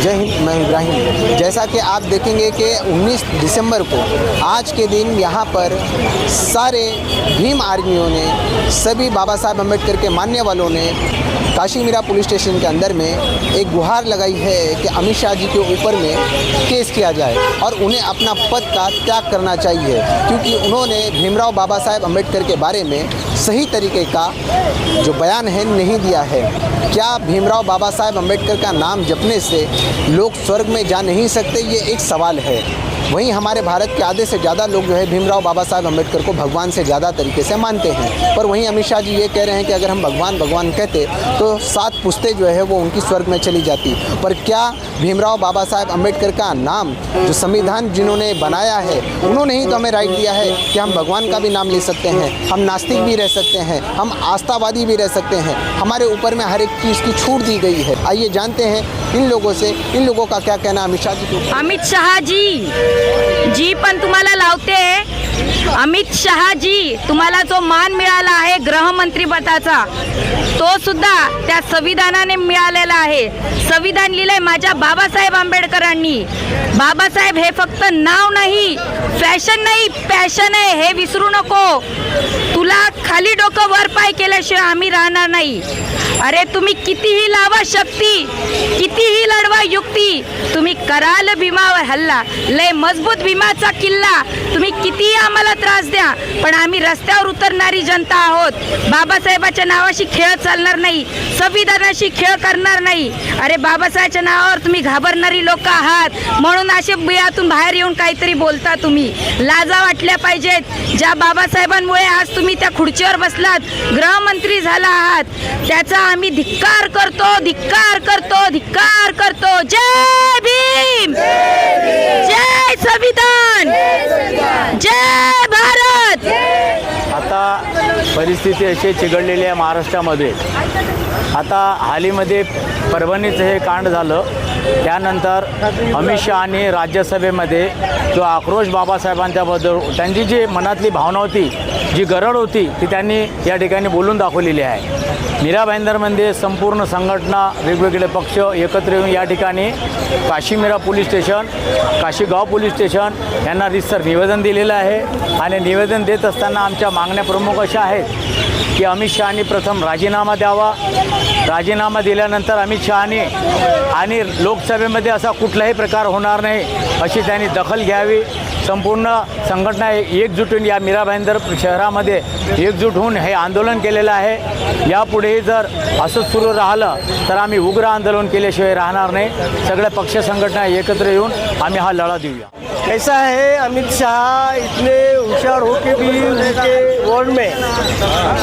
जय हिंद, मैं इब्राहिम। जैसा कि आप देखेंगे कि 19 दिसंबर को आज के दिन यहाँ पर सारे भीम आर्मियों ने, सभी बाबा साहब अम्बेडकर के मानने वालों ने काशी मीरा पुलिस स्टेशन के अंदर में एक गुहार लगाई है कि अमित शाह जी के ऊपर में केस किया जाए और उन्हें अपना पद का त्याग करना चाहिए, क्योंकि उन्होंने भीमराव बाबा साहब अम्बेडकर के बारे में सही तरीके का जो बयान है नहीं दिया है। क्या भीमराव बाबा साहब अम्बेडकर का नाम जपने से लोग स्वर्ग में जा नहीं सकते, ये एक सवाल है। वहीं हमारे भारत के आधे से ज़्यादा लोग जो है भीमराव बाबा साहब अम्बेडकर को भगवान से ज़्यादा तरीके से मानते हैं, पर वहीं अमित शाह जी ये कह रहे हैं कि अगर हम भगवान भगवान कहते तो 7 पुश्तें जो है वो उनकी स्वर्ग में चली जाती। पर क्या भीमराव बाबा साहब अम्बेडकर का नाम, जो संविधान जिन्होंने बनाया है, उन्होंने ही तो हमें राइट दिया है कि हम भगवान का भी नाम ले सकते हैं, हम नास्तिक भी रह सकते हैं, हम आस्थावादी भी रह सकते हैं, हमारे ऊपर में हर एक चीज़ की छूट दी गई है। आइए जानते हैं इन लोगों का क्या कहना अमित शाह जी के ऊपर। अमित शाह जी पण तुम्हाला लावते। अमित शाह जी, तुम्हाला जो मान मिळाला आहे गृहमंत्री पदाचा, तो सुद्धा त्या संविधानाने मिळालेला आहे। संविधान लिहिलंय माझ्या बाबासाहेब आंबेडकरांनी। बाबासाहेब हे फक्त नाव नाही, फॅशन नाही, पॅशन आहे, हे विसरू नको। तुला खाली डोकं वर पाय केल्याशिवाय आम्ही राहणार नाही। अरे तुम्ही कितीही लावा शक्ती, कितीही लढवा युक्ती, तुम्ही कराल भीमावर हल्ला, लय मजबूत भीमाचा किल्ला। तुम्ही कितीही आम्हाला त्रास द्या, पण आम्ही रस्त्यावर उतरणारी जनता आहोत। बाबासाहेबाच्या नावाशी खेळ चालणार नाही, संविधानाशी खेळ करणार नाही। अरे बाबासाहेबाच्या नावावर तुम्ही घाबरणारी लोक आहात, म्हणून असे बियातून बाहेर येऊन काहीतरी बोलता। तुम्ही लाजा वाटल्या पाहिजेत। ज्या बाबासाहेबांमुळे आज तुम्ही त्या खुर्चीवर बसलात, गृहमंत्री झाला आहात, त्याचा आम्ही धिक्कार करतो, धिक्कार करतो, धिक्कार करतो। जय भीम, जय संविधान, जय भारत। आता परिस्थिती अशी चिघळलेली आहे महाराष्ट्रामध्ये। आता हालीमध्ये परभणीचं हे कांड झालं, त्यानंतर अमित शहानी राज्यसभेमध्ये जो आक्रोश बाबासाहेबांच्याबद्दल, त्यांची जी मनातली भावना होती, जी गरज होती, ती त्यांनी या ठिकाणी बोलून दाखवलेली आहे। मीरा भाईंदरमध्ये संपूर्ण संघटना, वेगवेगळे पक्ष एकत्र येऊन या ठिकाणी Kashi Mira police station, Kashigaon police station यांना रितसर निवेदन दिलेलं आहे। आणि निवेदन देत असताना आमच्या मागण्या प्रमुख अशा आहेत की अमित शहानी प्रथम राजीनामा द्यावा, राजीनामा दिल्यानंतर अमित शहानी आणि लोकसभेमध्ये असा कुठलाही प्रकार होणार नाही अशी त्यांनी दखल घ्यावी। संपूर्ण संघटना एकजूट होऊन या मीरा भाईंदर शहरामध्ये एकजूट होऊन हे आंदोलन केलेलं आहे। यापुढेही जर असंच सुरू राहिलं तर आम्ही उग्र आंदोलन केल्याशिवाय राहणार नाही। सगळ्या पक्ष संघटना एकत्र येऊन आम्ही हा लढा देऊया। ऐसा है, अमित शाह इतने होशियार हो के भी उनके वर्ड में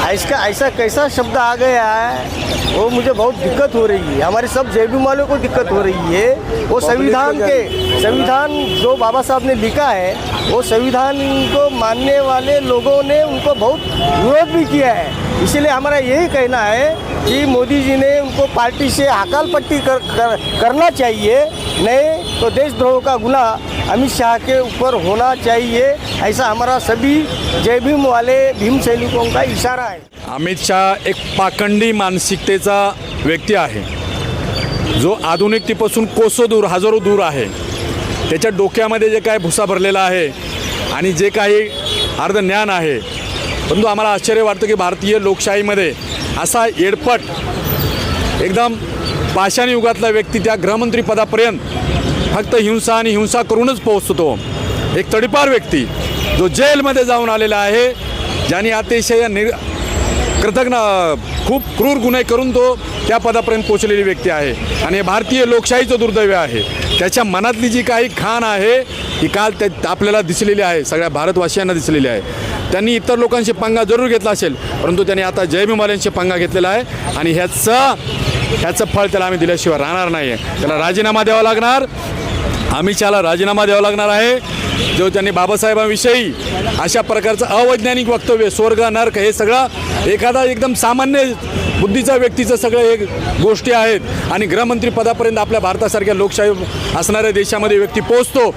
ऐसा कैसा शब्द आ गया है, वो मुझे बहुत दिक्कत हो रही है। हमारे सब जेबीएम वालों को दिक्कत हो रही है। वो संविधान जो बाबा साहब ने लिखा है, वो संविधान को मानने वाले लोगों ने उनको बहुत विरोध भी किया है। इसलिए हमारा यही कहना है कि मोदी जी ने उनको पार्टी से हकालपट्टी करना चाहिए, नहीं तो देशद्रोह का गुनाह अमित शाह के ऊपर होना चाहिए। ऐसा हमारा सभी जय भीम वाले भीम सैनिकों का इशारा है। अमित शाह एक पाखंडी मानसिकतेचा व्यक्ती आहे, जो आधुनिकतेपासून कोसो दूर, हजारो दूर आहे। त्याच्या डोक्यामध्ये जे काय भुसा भरलेला आहे आणि जे काही अर्ध ज्ञान आहे, परंतु आम्हाला आश्चर्य वाटतं की भारतीय लोकशाहीमध्ये असा येडपट, एकदम पाषाण युगातला व्यक्ती त्या गृहमंत्री पदापर्यंत फक्त हिंसा आणि हिंसा करूनच पोहोचतो। एक तडीपार व्यक्ती जो जेलमध्ये जाऊन आलेला आहे, ज्याने अतिशय कृतज्ञ खूप क्रूर गुन्हे करून तो त्या पदापर्यंत पोहोचलेली व्यक्ती आहे। आणि भारतीय लोकशाहीचं दुर्दैव आहे। त्याच्या मनातली जी काही घाण आहे ती काल आपल्याला दिसलेली आहे, सगळ्या भारतवासियांना दिसलेली आहे। त्यांनी इतर लोकांशी पंगा जरूर घेतला असेल, परंतु त्यांनी आता जय भीमवाल्यांशी पंगा घेतलेला आहे आणि ह्याचं फळ त्याला आम्ही दिल्याशिवाय राहणार नाही आहे। त्याला राजीनामा द्यावा लागणार, अमित शहाला राजीनामा द्यावा लागणार आहे। जो त्यांनी बाबासाहेबांविषयी अशा प्रकारचं अवैज्ञानिक वक्तव्य, स्वर्ग नरक, हे सगळं एखादा एकदम सामान्य बुद्धीचा व्यक्तीचं सगळं हे गोष्टी आहेत। आणि गृहमंत्री पदापर्यंत आपल्या भारतासारख्या लोकशाही असणाऱ्या देशामध्ये व्यक्ती पोहोचतो,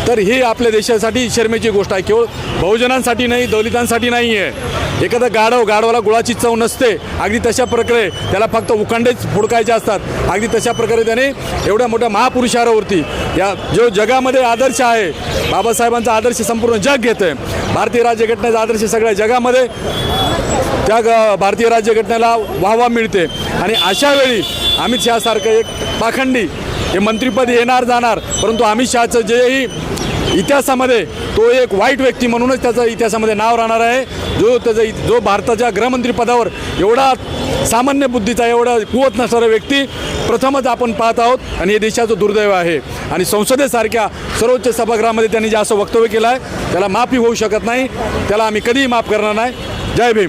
तर ही आपल्या देशासाठी शर्मेची गोष्ट आहे। केवळ बहुजनांसाठी नाही, दलितांसाठी नाही आहे, एखादा गाढवाला गुळाची चव नसते, अगदी तशा प्रकारे त्याला फक्त उखंडेच फोडकायचे असतात. अगदी तशा प्रकारे त्याने एवढ्या मोठ्या महापुरुषारावरती या जो जगामध्ये आदर्श आहे, बाबासाहेबांचा आदर्श संपूर्ण जग घेतं आहे. भारतीय राज्यघटनेचा आदर्श सगळ्या जगामध्ये त्या भारतीय राज्यघटनेला वाहवा मिळते. आणि अशा वेळी अमित शहासारखं एक पाखंडी हे मंत्रिपद येणार जाणार, परंतु अमित शहाचं जेही इतिहासामध्ये तो एक वाईट व्यक्ती म्हणूनच त्याचं इतिहासामध्ये नाव राहणार आहे. जो भारताच्या गृहमंत्रीपदावर एवढा सामान्य बुद्धीचा, एवढा कुवत नसणारा व्यक्ती प्रथमच आपण पाहत आहोत. आणि हे देशाचं दुर्दैव आहे. आणि संसदेसारख्या सर्वोच्च सभागृहामध्ये त्यांनी जे असं वक्तव्य केलं आहे त्याला माफी होऊ शकत नाही, त्याला आम्ही कधीही माफ करणार नाही. जय भीम.